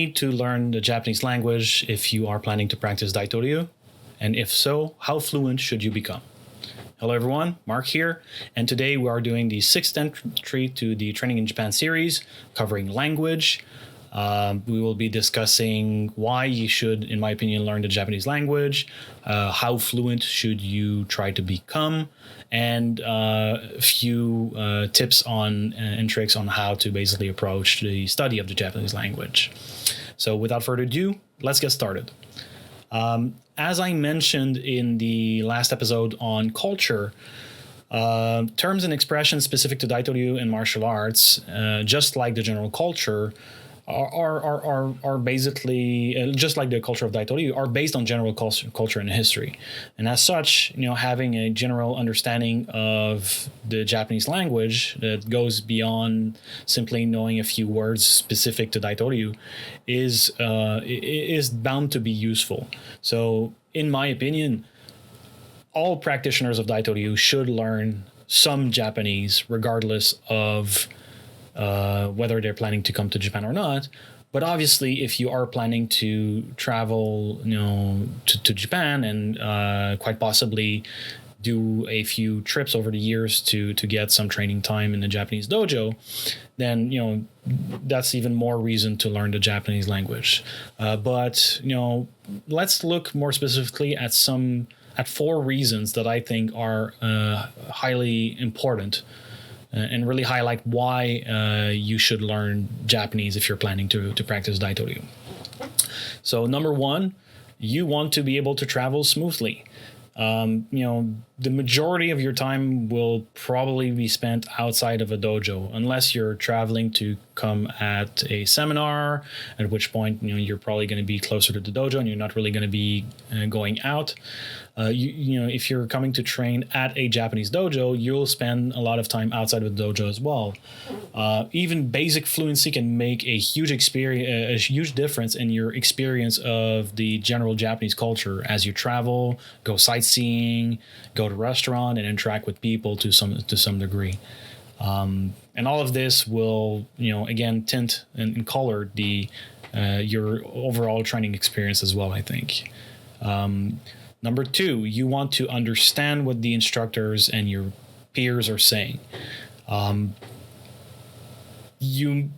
need to learn the Japanese language if you are planning to practice Daito-ryu? And if so, how fluent should you become? Hello everyone, Mark here, and today we are doing the 6th entry to the Training in Japan series, covering language. We will be discussing why you should, in my opinion, learn the Japanese language, how fluent should you try to become, and a few tips on and tricks on how to basically approach the study of the Japanese language. So without further ado, let's get started. As I mentioned in the last episode on culture, terms and expressions specific to Daito-ryu and martial arts, just like the general culture, are basically just like the culture of Daito-ryu, are based on general culture and history, and as such, having a general understanding of the Japanese language that goes beyond simply knowing a few words specific to Daito-ryu is bound to be useful. So, in my opinion, all practitioners of Daito-ryu should learn some Japanese, regardless of whether they're planning to come to Japan or not. But obviously, if you are planning to travel, to Japan and quite possibly do a few trips over the years to get some training time in the Japanese dojo, then that's even more reason to learn the Japanese language. But let's look more specifically at 4 reasons that I think are highly important. And really highlight why you should learn Japanese if you're planning to practice Daito-ryu. So number 1, you want to be able to travel smoothly. The majority of your time will probably be spent outside of a dojo, unless you're traveling to come at a seminar, at which point you're probably going to be closer to the dojo and you're not really going to be going out. If you're coming to train at a Japanese dojo, you'll spend a lot of time outside of the dojo as well. Even basic fluency can make a huge difference in your experience of the general Japanese culture as you travel, go sightseeing, go to restaurant, and interact with people to some degree. And all of this will, again, tint and color your overall training experience as well, I think. Number 2, you want to understand what the instructors and your peers are saying. You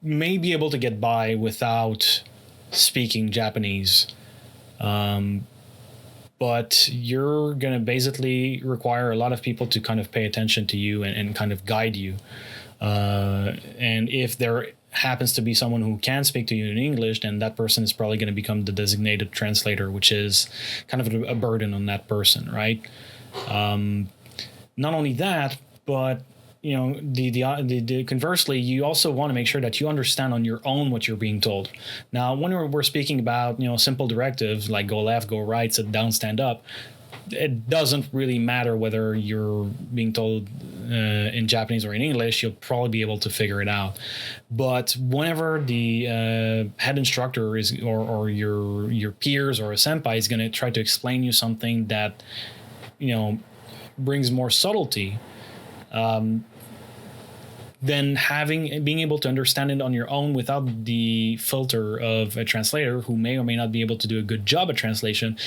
may be able to get by without speaking Japanese, but you're going to basically require a lot of people to kind of pay attention to you and kind of guide you. And if there happens to be someone who can speak to you in English, then that person is probably going to become the designated translator, which is kind of a burden on that person, right? Not only that, but the conversely, you also want to make sure that you understand on your own what you're being told. Now, when we're speaking about simple directives like go left, go right, sit down, stand up, it doesn't really matter whether you're being told in Japanese or in English. You'll probably be able to figure it out. But whenever the head instructor is or your peers or a senpai is going to try to explain you something that brings more subtlety, then being able to understand it on your own without the filter of a translator who may or may not be able to do a good job at translation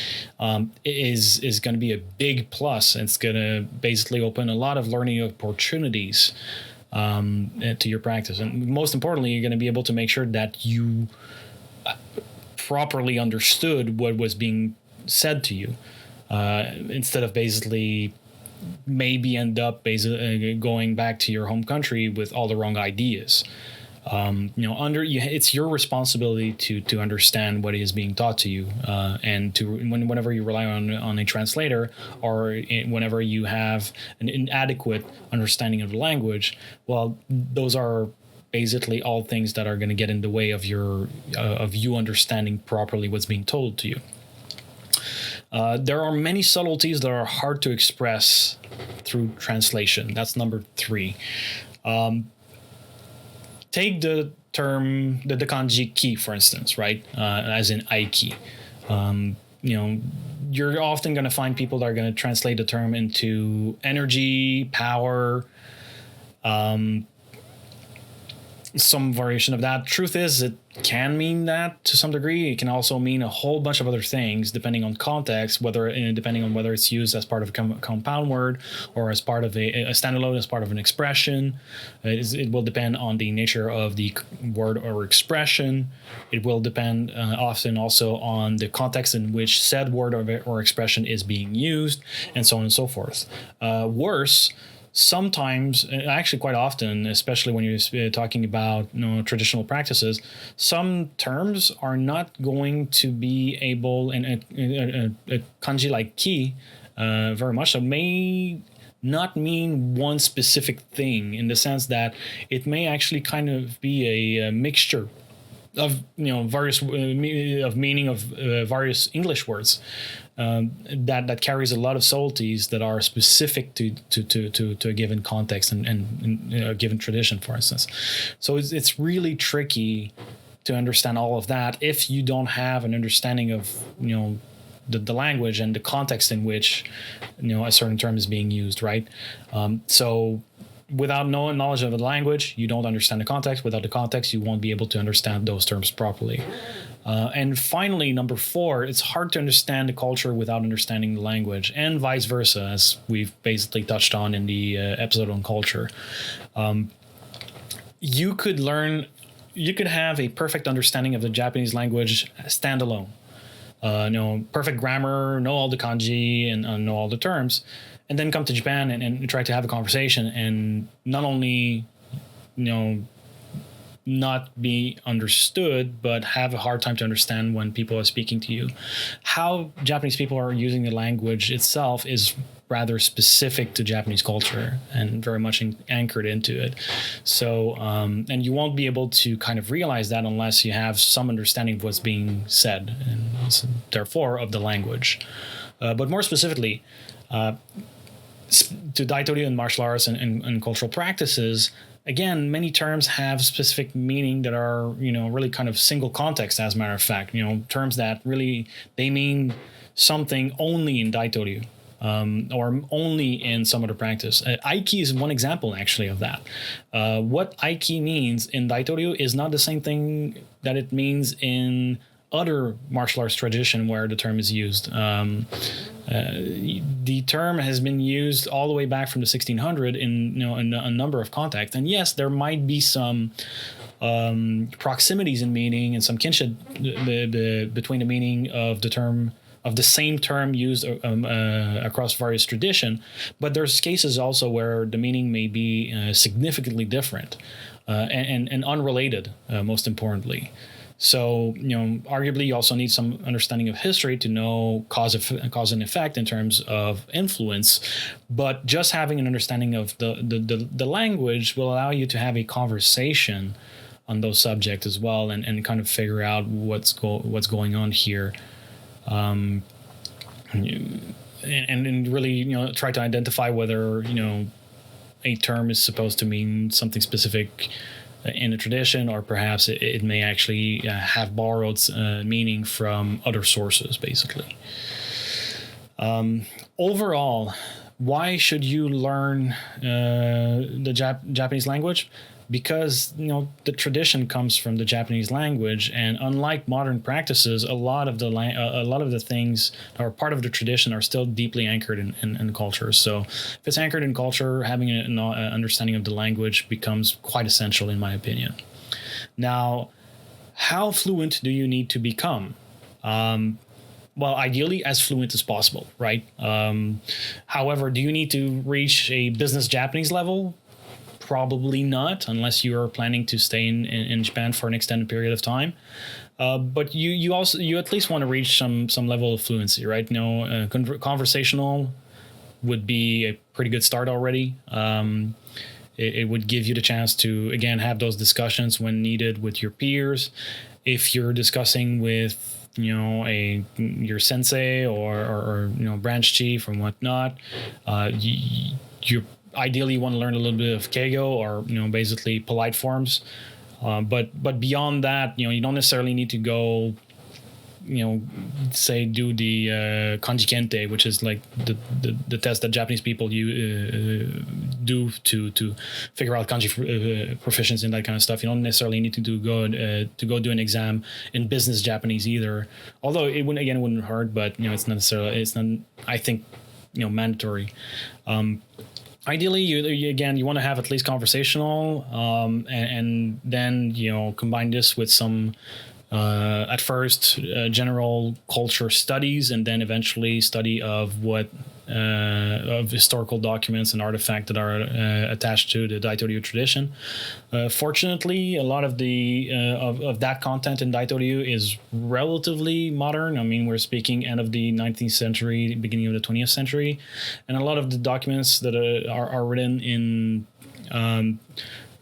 is going to be a big plus. It's going to basically open a lot of learning opportunities to your practice. And most importantly, you're going to be able to make sure that you properly understood what was being said to you, instead of basically maybe end up going back to your home country with all the wrong ideas. It's your responsibility to understand what is being taught to you, and whenever you rely on a translator, or whenever you have an inadequate understanding of the language, well, those are basically all things that are going to get in the way of you understanding properly what's being told to you. There are many subtleties that are hard to express through translation. That's number 3. Take the term, the kanji ki, for instance, right? As in aiki. You're often going to find people that are going to translate the term into energy, power, some variation of that. Truth is, it can mean that to some degree. It can also mean a whole bunch of other things depending on context, depending on whether it's used as part of a compound word or as part of a standalone, as part of an expression. It will depend on the nature of the word or expression. It will depend often also on the context in which said word or expression is being used, and so on and so forth. Worse, sometimes, actually quite often, especially when you're talking about traditional practices, some terms are not going to be able, and a kanji like ki very much so may not mean one specific thing, in the sense that it may actually kind of be a mixture of various of meaning of various English words that carries a lot of subtleties that are specific to a given context and a given tradition, for instance. So it's really tricky to understand all of that if you don't have an understanding of the language and the context in which a certain term is being used, right? So without knowledge of the language, you don't understand the context. Without the context, you won't be able to understand those terms properly. And finally, number 4, it's hard to understand the culture without understanding the language, and vice versa, as we've basically touched on in the episode on culture. You could have a perfect understanding of the Japanese language standalone. Perfect grammar, know all the kanji and know all the terms, and then come to Japan and try to have a conversation and not only, not be understood, but have a hard time to understand when people are speaking to you. How Japanese people are using the language itself is rather specific to Japanese culture and very much anchored into it. So, and you won't be able to kind of realize that unless you have some understanding of what's being said, and therefore of the language. But more specifically, to Daito-ryu and martial arts and cultural practices, again, many terms have specific meaning that are, really kind of single context, as a matter of fact, terms that really, they mean something only in Daito-ryu. Or only in some other practice. Aiki is one example, actually, of that. What Aiki means in Daito-ryu is not the same thing that it means in other martial arts tradition where the term is used. The term has been used all the way back from the 1600 in a number of contexts. And yes, there might be some proximities in meaning and some kinship between the meaning of the term, of the same term used across various tradition, but there's cases also where the meaning may be significantly different and unrelated, most importantly. So, arguably you also need some understanding of history to know cause and effect in terms of influence, but just having an understanding of the language will allow you to have a conversation on those subjects as well, and kind of figure out what's going on here. And really, try to identify whether, a term is supposed to mean something specific in a tradition, or perhaps it may actually have borrowed meaning from other sources, basically. Overall, why should you learn the Japanese language? Because the tradition comes from the Japanese language, and unlike modern practices, a lot of the things that are part of the tradition are still deeply anchored in culture. So, if it's anchored in culture, having an understanding of the language becomes quite essential, in my opinion. Now, how fluent do you need to become? Well, ideally as fluent as possible, right? However, do you need to reach a business Japanese level? Probably not, unless you are planning to stay in Japan for an extended period of time. But you at least want to reach some level of fluency, right? Conversational would be a pretty good start already. It would give you the chance to, again, have those discussions when needed with your peers. If you're discussing with your sensei or branch chief and whatnot, you're ideally you want to learn a little bit of keigo, or basically polite forms, but beyond that, you don't necessarily need to go say do the Kanji Kente, which is like the test that Japanese people do to figure out kanji proficiency and that kind of stuff. You don't necessarily need to go do an exam in business Japanese either. Although it wouldn't hurt, but it's not. I think mandatory. Ideally, you want to have at least conversational, and then combine this with some at first general culture studies, and then eventually study of of historical documents and artifacts that are attached to the Daito-ryu tradition. Fortunately, a lot of the of that content in Daito-ryu is relatively modern. I mean, we're speaking end of the 19th century, beginning of the 20th century, and a lot of the documents that are written in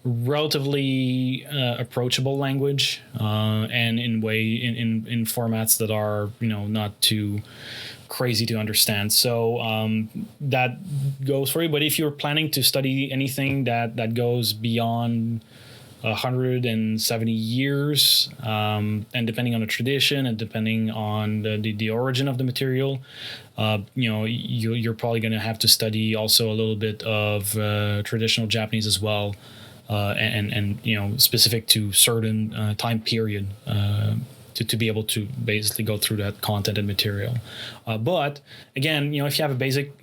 relatively approachable language and in formats that are not too crazy to understand. So that goes for you. But if you're planning to study anything that goes beyond 170 years, and depending on the tradition and depending on the origin of the material, you're probably going to have to study also a little bit of traditional Japanese as well. And specific to certain time period to be able to basically go through that content and material. But again, if you have a basic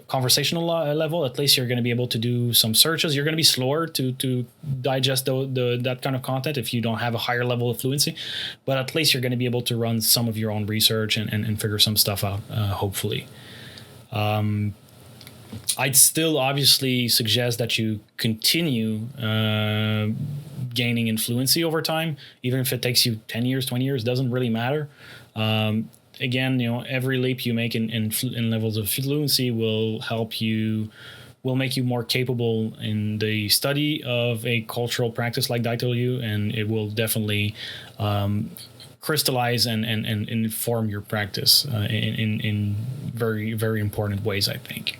conversational level, at least you're going to be able to do some searches. You're going to be slower to digest that kind of content if you don't have a higher level of fluency, but at least you're going to be able to run some of your own research and figure some stuff out, hopefully. I'd still obviously suggest that you continue gaining in fluency over time, even if it takes you 10 years, 20 years, doesn't really matter. Again, every leap you make in levels of fluency will make you more capable in the study of a cultural practice like Daito-ryu, and it will definitely crystallize and inform your practice in very, very important ways, I think.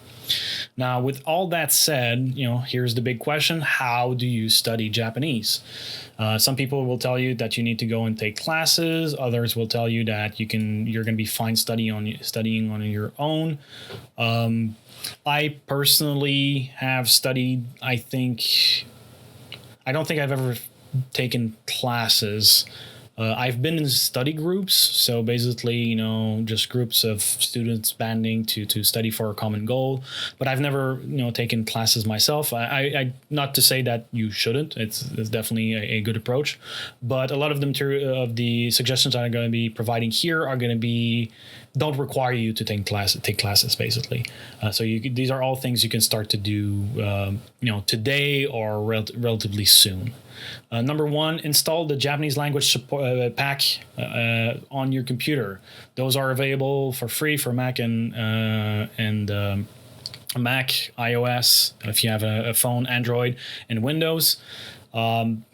Now, with all that said, here's the big question: how do you study Japanese? Some people will tell you that you need to go and take classes. Others will tell you that you're going to be fine studying on your own. I personally have studied. I don't think I've ever taken classes. I've been in study groups, so basically, just groups of students banding to study for a common goal. But I've never, taken classes myself. I not to say that you shouldn't. It's definitely a good approach. But a lot of the material of the suggestions I'm going to be providing here are going to don't require you to take classes basically. So these are all things you can start to do, today or relatively soon. Number one, install the Japanese language support, pack on your computer. Those are available for free for Mac and Mac, iOS. If you have a phone, Android, and Windows,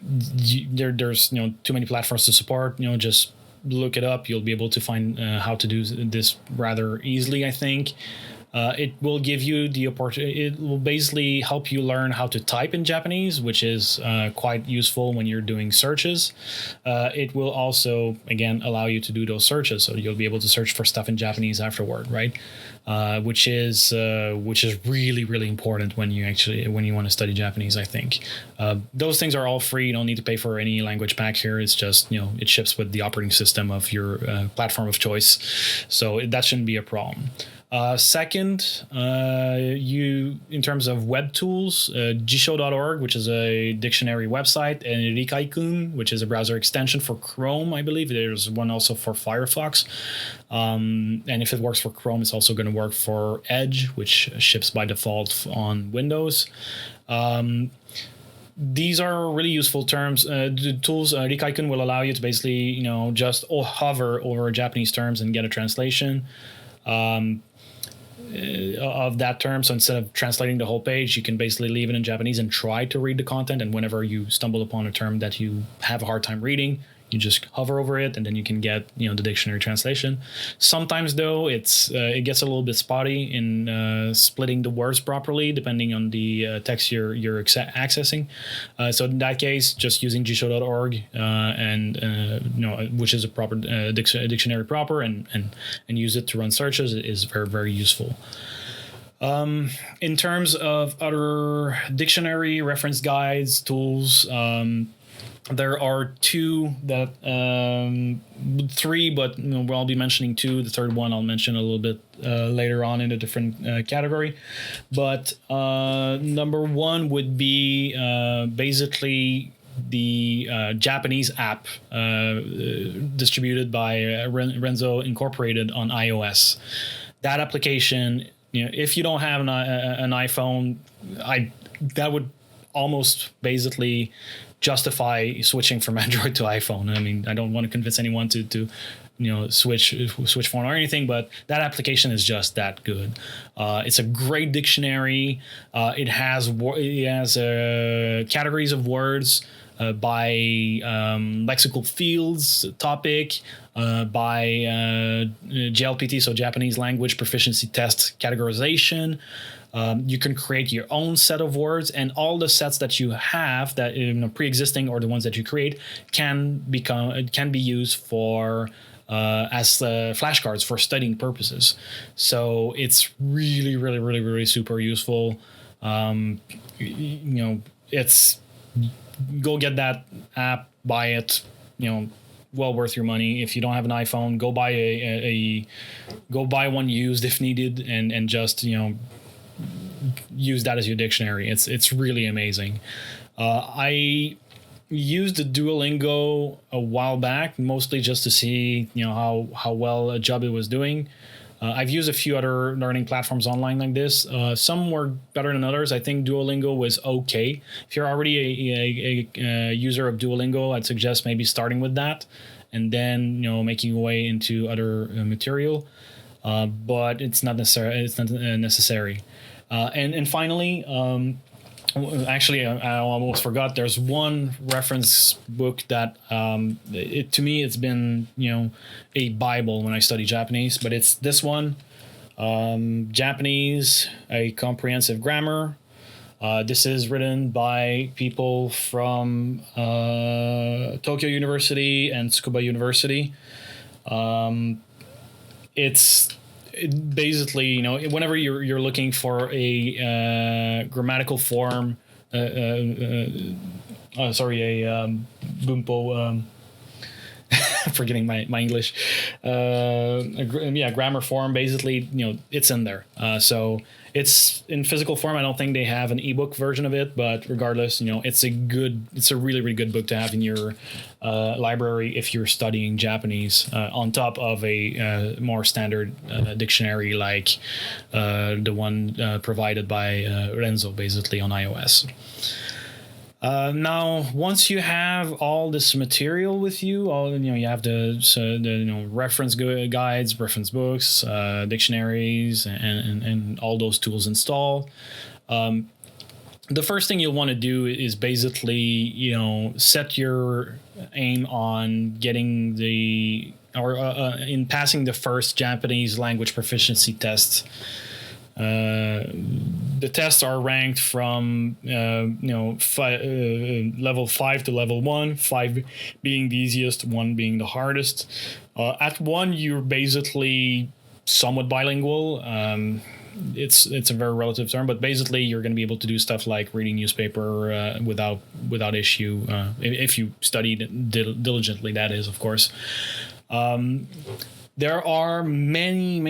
there's too many platforms to support. Just look it up. You'll be able to find how to do this rather easily, I think. It will give you the opportunity. It will basically help you learn how to type in Japanese, which is quite useful when you're doing searches. It will also, again, allow you to do those searches, so you'll be able to search for stuff in Japanese afterward, right? Which is really, really important when you want to study Japanese, I think. Those things are all free. You don't need to pay for any language pack here. It's just, it ships with the operating system of your platform of choice. So that shouldn't be a problem. Second, in terms of web tools, jisho.org, which is a dictionary website, and Rikhikun, which is a browser extension for Chrome, I believe. There's one also for Firefox. And if it works for Chrome, it's also going to work for Edge, which ships by default on Windows. These are really useful terms. The tools, Rikhikun will allow you to basically, just hover over Japanese terms and get a translation of that term. So instead of translating the whole page, you can basically leave it in Japanese and try to read the content. And whenever you stumble upon a term that you have a hard time reading, You just hover over it, and then you can get the dictionary translation. Sometimes though, it gets a little bit spotty in splitting the words properly, depending on the text you're accessing. So in that case, just using jisho.org which is a proper dictionary proper, and use it to run searches is very, very useful. In terms of other dictionary reference guides, tools, there are three, but I'll be mentioning two. The third one I'll mention a little bit later on in a different category. But number one would be basically the Japanese app distributed by Renzo Incorporated on iOS. That application, if you don't have an iPhone, that would almost basically justify switching from Android to iPhone. I mean, I don't want to convince anyone to switch phone or anything, but that application is just that good. It's a great dictionary. It has categories of words by lexical fields, topic, by JLPT, so Japanese Language Proficiency Test categorization. You can create your own set of words, and all the sets that you have that pre-existing or the ones that you create can be used for as flashcards for studying purposes. So it's really, really, really, really super useful. It's go get that app, buy it. Well worth your money. If you don't have an iPhone, go buy one used if needed, and just use that as your dictionary. It's really amazing. I used the Duolingo a while back, mostly just to see how well a job it was doing. I've used a few other learning platforms online like this. Some were better than others. I think Duolingo was okay. If you're already a user of Duolingo, I'd suggest maybe starting with that, and then making your way into other material. But it's not necessary. And finally, actually, I almost forgot. There's one reference book that to me it's been a Bible when I study Japanese, but it's this one, Japanese: A Comprehensive Grammar. This is written by people from Tokyo University and Tsukuba University. It's basically, whenever you're looking for a grammatical form, bunpo, forgetting my English, grammar form, basically, it's in there. So it's in physical form. I don't think they have an ebook version of it, but regardless, it's a really, really good book to have in your library if you're studying Japanese, on top of a more standard dictionary like the one provided by Renzo, basically on iOS. Now, once you have all this material with you, you have the reference guides, reference books, dictionaries, and all those tools installed. The first thing you'll want to do is basically, set your aim on getting in passing the first Japanese language proficiency test. The tests are ranked from level 5 to level 1, 5 being the easiest, 1 being the hardest. At 1, you're basically somewhat bilingual. It's a very relative term, but basically you're going to be able to do stuff like reading newspaper without issue, if you study diligently, that is, of course. There are many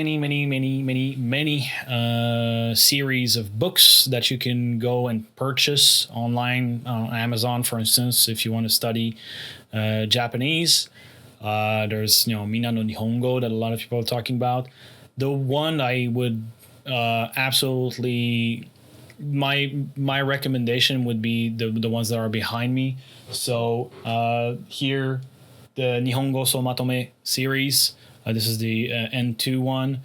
series of books that you can go and purchase online on Amazon, for instance, if you want to study Japanese. There's Mina no Nihongo that a lot of people are talking about. The one I would absolutely, my recommendation would be the ones that are behind me. So here, the Nihongo So Matome series. This is the N2 one.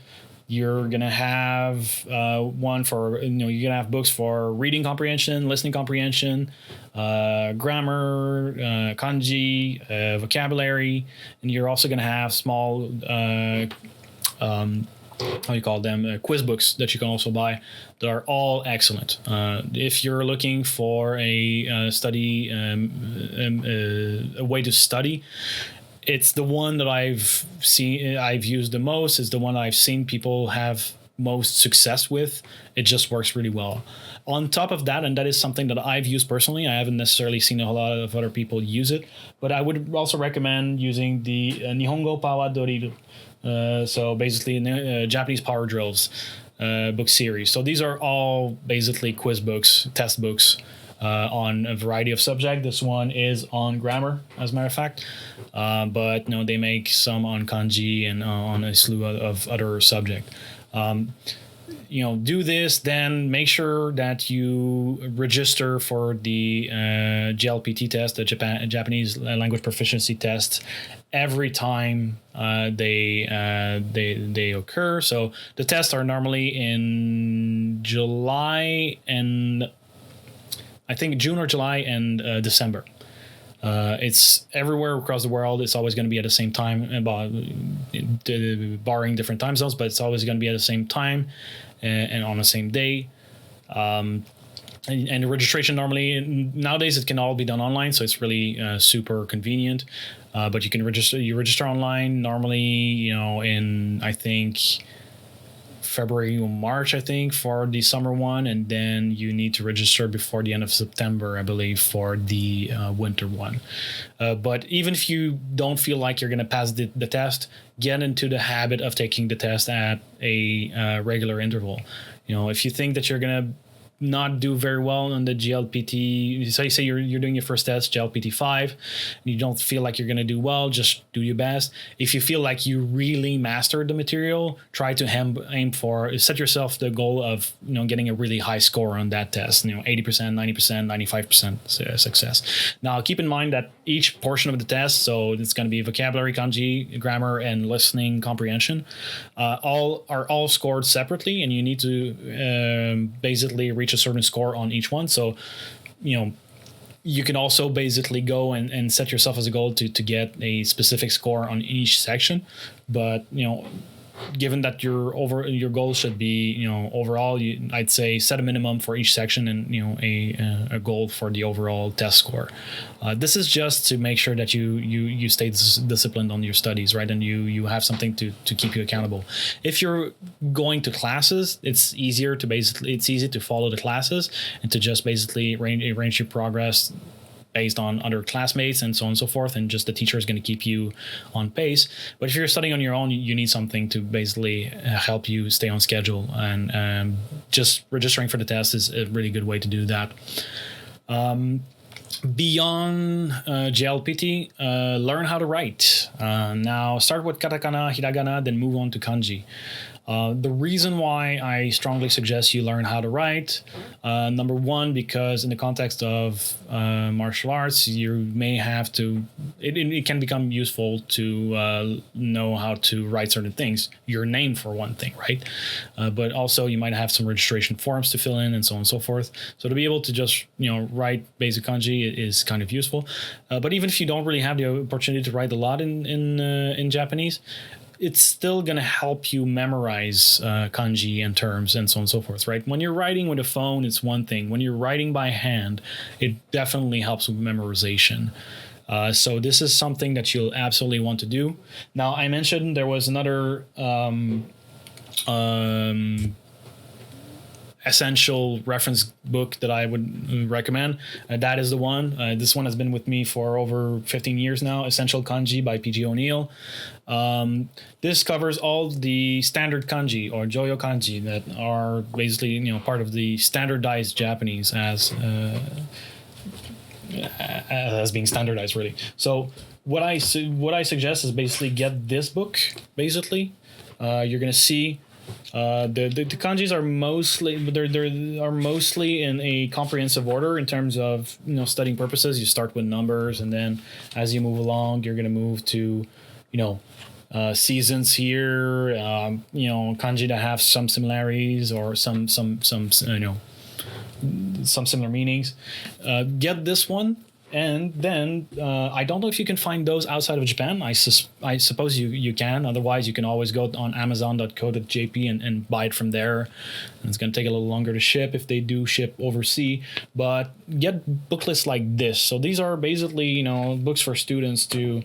You're gonna have one for you're gonna have books for reading comprehension, listening comprehension, grammar, kanji, vocabulary, and you're also gonna have small how you call them, quiz books that you can also buy. That are all excellent. If you're looking for a study, a way to study, it's the one that I've used the most. It's the one I've seen people have most success with. It just works really well. On top of that, and that is something that I've used personally, I haven't necessarily seen a lot of other people use it, but I would also recommend using the Nihongo Power Doriru. So basically Japanese power drills book series. So these are all basically quiz books, test books on a variety of subjects. This one is on grammar, as a matter of fact, but they make some on kanji and on a slew of other subjects. Do this, then make sure that you register for the JLPT test, the Japanese language proficiency test, every time they occur. So the tests are normally in July and I think June or July and December. It's everywhere across the world. It's always going to be at the same time, barring different time zones, but it's always going to be at the same time and on the same day. And the registration normally nowadays it can all be done online, so it's really super convenient. But you can register online normally, in I think February or March, I think, for the summer one, and then you need to register before the end of September, I believe, for the winter one. But even if you don't feel like you're going to pass the test, get into the habit of taking the test at a regular interval. If you think that you're going to not do very well on the GLPT, say you're doing your first test, GLPT 5, and you don't feel like you're going to do well, just do your best. If you feel like you really mastered the material, try to aim for, set yourself the goal of getting a really high score on that test, 80%, 90%, 95% success. Now keep in mind that each portion of the test, so it's going to be vocabulary, kanji, grammar, and listening comprehension, are all scored separately, and you need to basically reach a certain score on each one. So you can also basically go and set yourself as a goal to get a specific score on each section, but given that your goal should be overall, I'd say set a minimum for each section and a goal for the overall test score. This is just to make sure that you stay disciplined on your studies, right? And you have something to keep you accountable. If you're going to classes, it's easy to follow the classes and to just basically arrange your progress based on other classmates and so on and so forth, and just the teacher is going to keep you on pace. But if you're studying on your own, you need something to basically help you stay on schedule, and just registering for the test is a really good way to do that. Beyond JLPT, learn how to write. Now start with katakana, hiragana, then move on to kanji. The reason why I strongly suggest you learn how to write, number one, because in the context of martial arts, you may have to, it can become useful to know how to write certain things, your name for one thing, right? But also you might have some registration forms to fill in and so on and so forth. So to be able to just, write basic kanji is kind of useful. But even if you don't really have the opportunity to write a lot in Japanese, it's still going to help you memorize kanji and terms and so on and so forth, right? When you're writing with a phone, it's one thing. When you're writing by hand, it definitely helps with memorization. So this is something that you'll absolutely want to do. Now, I mentioned there was another essential reference book that I would recommend. That is the one. This one has been with me for over 15 years now. Essential Kanji by P.G. O'Neill. This covers all the standard kanji or Joyo kanji that are basically part of the standardized Japanese as being standardized, really. So what I suggest is basically get this book. Basically, you're gonna see. The kanjis are mostly in a comprehensive order in terms of studying purposes. You start with numbers, and then as you move along, you're going to move to seasons here, kanji that have some similarities or some some similar meanings. Get this one. And then I don't know if you can find those outside of Japan. I suppose you can. Otherwise, you can always go on Amazon.co.jp and buy it from there. And it's going to take a little longer to ship if they do ship overseas. But get booklets like this. So these are basically books for students to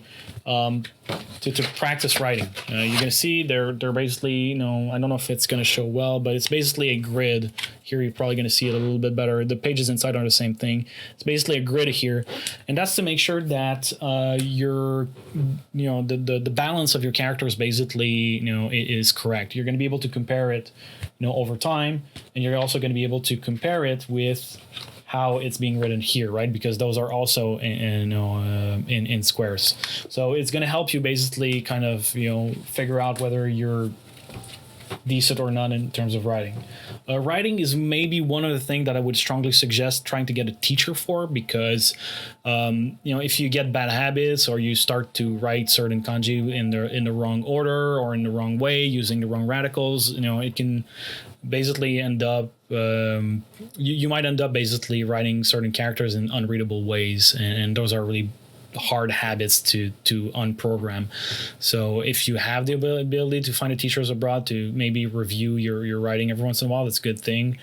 practice writing. You're going to see they're basically I don't know if it's going to show well, but it's basically a grid. Here you're probably going to see it a little bit better. The pages inside are the same thing. It's basically a grid here, and that's to make sure that the balance of your characters basically is correct. You're going to be able to compare it over time, and you're also going to be able to compare it with how it's being written here, right? Because those are also in squares. So it's going to help you basically kind of figure out whether you're decent or not in terms of writing. Writing is maybe one of the things that I would strongly suggest trying to get a teacher for, because if you get bad habits or you start to write certain kanji in the wrong order or in the wrong way using the wrong radicals, it can basically end up you might end up basically writing certain characters in unreadable ways, and those are really hard habits to unprogram. So if you have the ability to find a teachers abroad to maybe review your writing every once in a while, that's a good thing.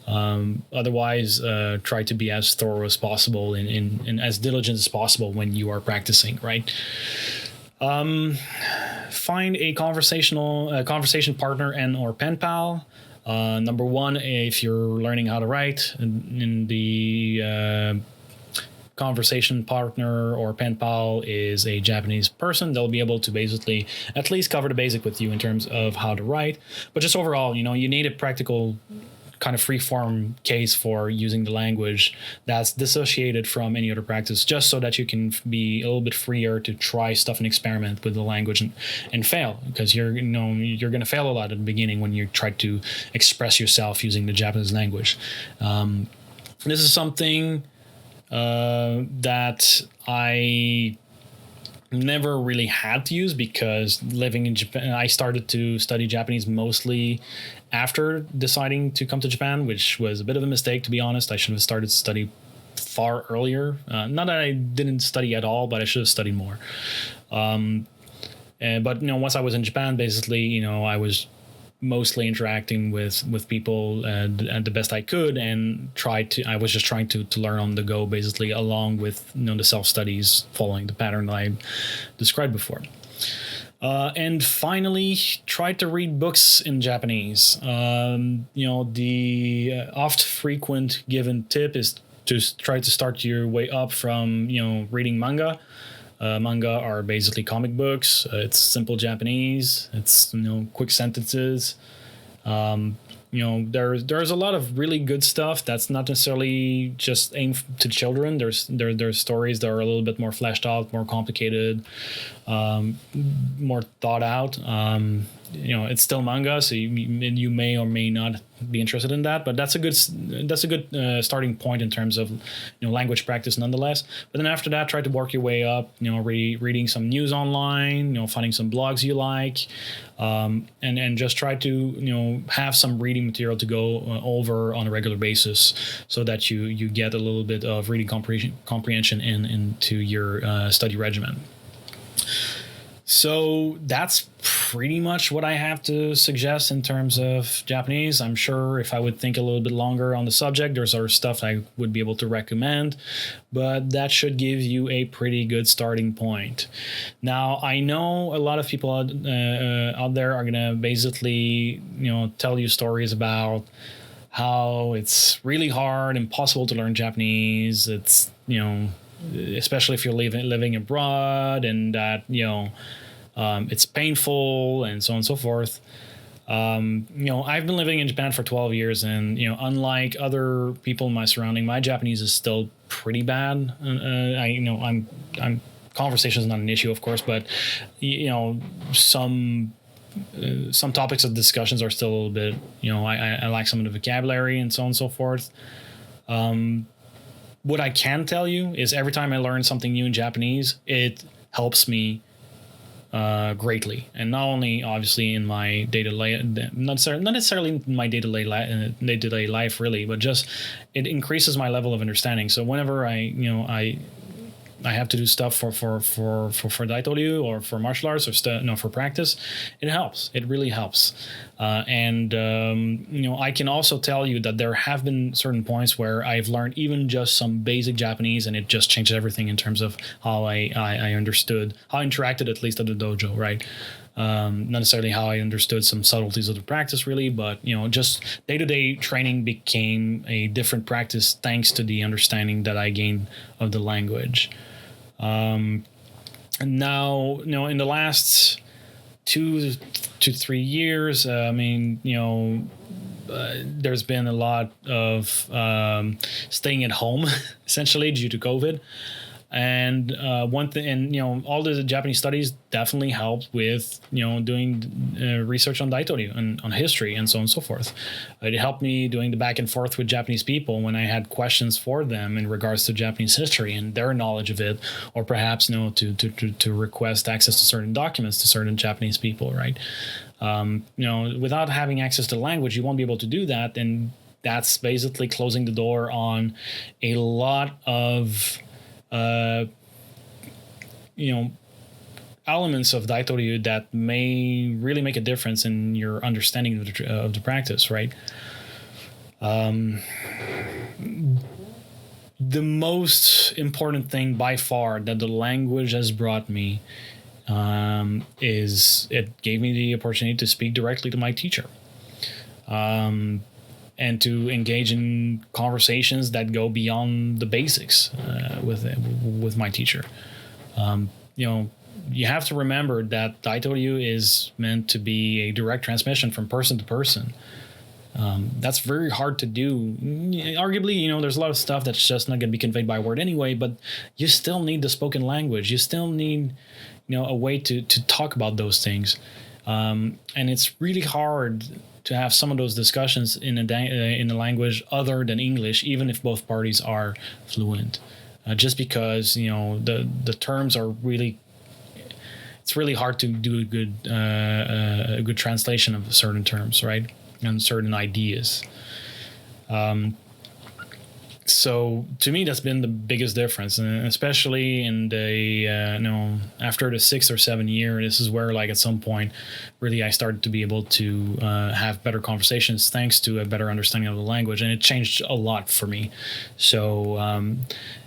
Otherwise, try to be as thorough as possible and as diligent as possible when you are practicing, right? Find a conversation partner and or pen pal. Number one, if you're learning how to write, in the conversation partner or pen pal is a Japanese person. They'll be able to basically at least cover the basic with you in terms of how to write. But just overall, you need a practical kind of free-form case for using the language that's dissociated from any other practice, just so that you can be a little bit freer to try stuff and experiment with the language and fail, because you're going to fail a lot at the beginning when you try to express yourself using the Japanese language. This is something that I never really had to use, because living in Japan, I started to study Japanese mostly after deciding to come to Japan, which was a bit of a mistake, to be honest. I should have started to study far earlier. Not that I didn't study at all, but I should have studied more. But once I was in Japan, basically, I was mostly interacting with people and the best I could, and I was just trying to learn on the go, basically, along with the self-studies, following the pattern that I described before. And finally, try to read books in Japanese. The oft frequent given tip is to try to start your way up from reading manga. Manga are basically comic books. It's simple Japanese. It's quick sentences. There's a lot of really good stuff that's not necessarily just aimed to children. There's stories that are a little bit more fleshed out, more complicated, more thought out. It's still manga, so you may or may not be interested in that, but that's a good starting point in terms of language practice nonetheless. But then after that, try to work your way up, reading some news online, finding some blogs you like, and just try to have some reading material to go over on a regular basis, so that you get a little bit of reading comprehension into your study regimen. So that's pretty much what I have to suggest in terms of Japanese. I'm sure if I would think a little bit longer on the subject, there's other stuff I would be able to recommend, but that should give you a pretty good starting point. Now, I know a lot of people out there are going to basically, tell you stories about how it's really hard, impossible to learn Japanese. It's, especially if you're living abroad, and that it's painful and so on and so forth. I've been living in Japan for 12 years, and unlike other people in my surrounding, my Japanese is still pretty bad. I'm conversation is not an issue, of course, but some topics of discussions are still a little bit, I lack some of the vocabulary and so on and so forth. What I can tell you is every time I learn something new in Japanese, it helps me greatly, and not only obviously in my not necessarily in my day-to-day life really, but just it increases my level of understanding. So whenever I have to do stuff for Daito-ryu or for martial arts or for practice, it helps. It really helps. And I can also tell you that there have been certain points where I've learned even just some basic Japanese, and it just changed everything in terms of how I understood, how I interacted, at least at the dojo, right? Not necessarily how I understood some subtleties of the practice really, but just day-to-day training became a different practice thanks to the understanding that I gained of the language. And now, in the last 2 to 3 years, there's been a lot of staying at home essentially due to COVID. And one thing, and all the Japanese studies definitely helped with doing research on Daito-ryu and on history and so on and so forth. It helped me doing the back and forth with Japanese people when I had questions for them in regards to Japanese history and their knowledge of it, or perhaps to request access to certain documents to certain Japanese people, right? Without having access to the language, you won't be able to do that, and that's basically closing the door on a lot of elements of Daito-ryu that may really make a difference in your understanding of the practice, right? The most important thing by far that the language has brought me is it gave me the opportunity to speak directly to my teacher. And to engage in conversations that go beyond the basics with my teacher. You have to remember that Daito-ryu is meant to be a direct transmission from person to person. That's very hard to do. Arguably, there's a lot of stuff that's just not going to be conveyed by word anyway, but you still need the spoken language. You still need, a way to talk about those things. And it's really hard to have some of those discussions in a language other than English, even if both parties are fluent. Just because the terms are really, it's really hard to do a good translation of certain terms, right, and certain ideas. So to me, that's been the biggest difference, and especially in the after the 6th or 7th year, this is where at some point, really I started to be able to have better conversations thanks to a better understanding of the language, and it changed a lot for me. So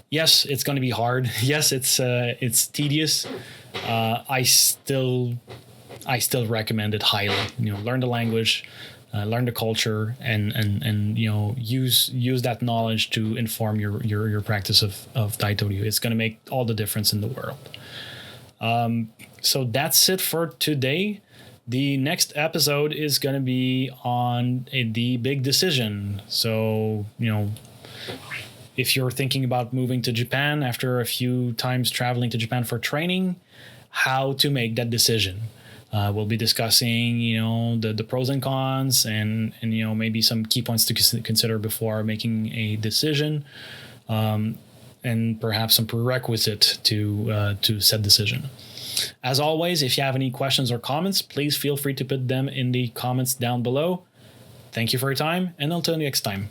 yes, it's going to be hard. Yes, it's tedious. I still recommend it highly. Learn the language. Learn the culture and use that knowledge to inform your practice of Daito-ryu. It's going to make all the difference in the world. So that's it for today. The next episode is going to be on the big decision. So if you're thinking about moving to Japan after a few times traveling to Japan for training, how to make that decision. We'll be discussing, the pros and cons and maybe some key points to consider before making a decision, and perhaps some prerequisite to said decision. As always, if you have any questions or comments, please feel free to put them in the comments down below. Thank you for your time, and until next time.